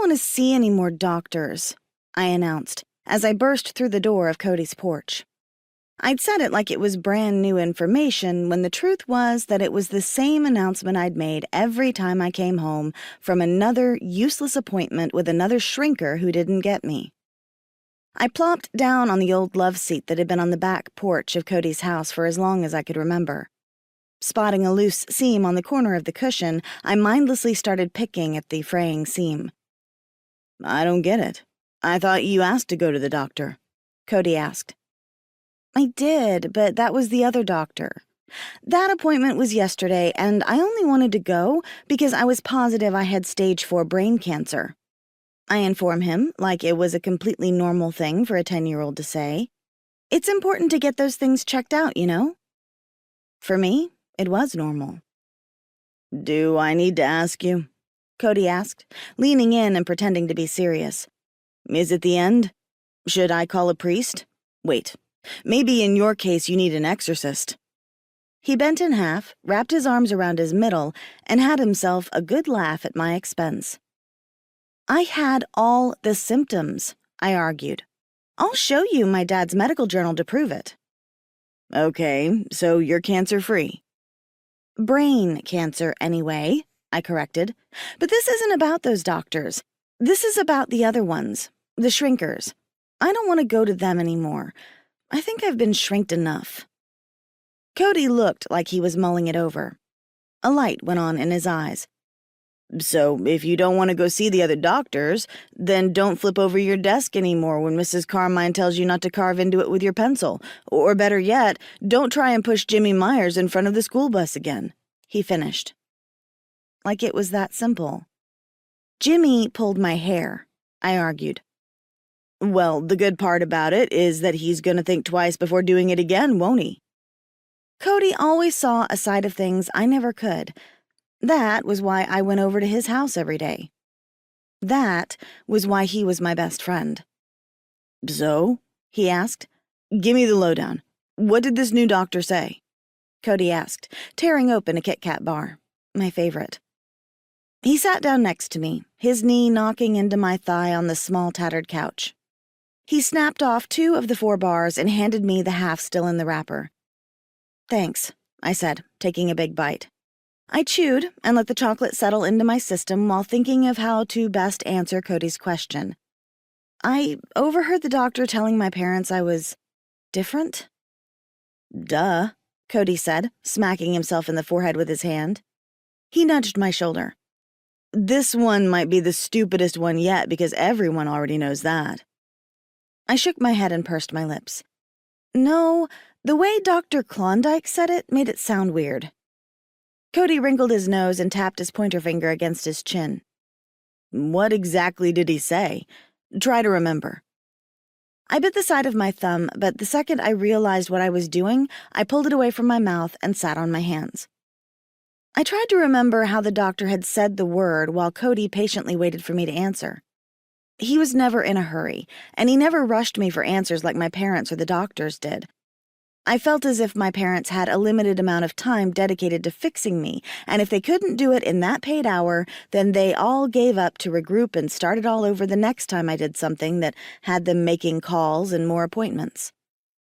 want to see any more doctors," I announced as I burst through the door of Cody's porch. I'd said it like it was brand new information when the truth was that it was the same announcement I'd made every time I came home from another useless appointment with another shrinker who didn't get me. I plopped down on the old love seat that had been on the back porch of Cody's house for as long as I could remember. Spotting a loose seam on the corner of the cushion, I mindlessly started picking at the fraying seam. "I don't get it. I thought you asked to go to the doctor," Cody asked. "I did, but that was the other doctor. That appointment was yesterday, and I only wanted to go because I was positive I had stage 4 brain cancer." I informed him, like it was a completely normal thing for a 10-year-old to say. It's important to get those things checked out, you know? For me, it was normal. "Do I need to ask you?" Cody asked, leaning in and pretending to be serious. "Is it the end? Should I call a priest? Wait. Maybe in your case you need an exorcist." He bent in half, wrapped his arms around his middle, and had himself a good laugh at my expense. "I had all the symptoms," I argued. "I'll show you my dad's medical journal to prove it." "Okay, so you're cancer-free." "Brain cancer, anyway," I corrected. "But this isn't about those doctors. This is about the other ones, the shrinkers. I don't want to go to them anymore. I think I've been shrinked enough." Cody looked like he was mulling it over. A light went on in his eyes. "So if you don't want to go see the other doctors, then don't flip over your desk anymore when Mrs. Carmine tells you not to carve into it with your pencil. Or better yet, don't try and push Jimmy Myers in front of the school bus again," he finished. Like it was that simple. "Jimmy pulled my hair," I argued. "Well, the good part about it is that he's going to think twice before doing it again, won't he?" Cody always saw a side of things I never could. That was why I went over to his house every day. That was why he was my best friend. "So?" he asked. "Give me the lowdown. What did this new doctor say?" Cody asked, tearing open a Kit Kat bar, my favorite. He sat down next to me, his knee knocking into my thigh on the small tattered couch. He snapped off 2 of the 4 bars and handed me the half still in the wrapper. "Thanks," I said, taking a big bite. I chewed and let the chocolate settle into my system while thinking of how to best answer Cody's question. I overheard the doctor telling my parents I was different. "Duh," Cody said, smacking himself in the forehead with his hand. He nudged my shoulder. "This one might be the stupidest one yet because everyone already knows that." I shook my head and pursed my lips. No, the way Dr. Klondike said it made it sound weird. Cody wrinkled his nose and tapped his pointer finger against his chin. "What exactly did he say? Try to remember." I bit the side of my thumb, but the second I realized what I was doing, I pulled it away from my mouth and sat on my hands. I tried to remember how the doctor had said the word while Cody patiently waited for me to answer. He was never in a hurry, and he never rushed me for answers like my parents or the doctors did. I felt as if my parents had a limited amount of time dedicated to fixing me, and if they couldn't do it in that paid hour, then they all gave up to regroup and started all over the next time I did something that had them making calls and more appointments.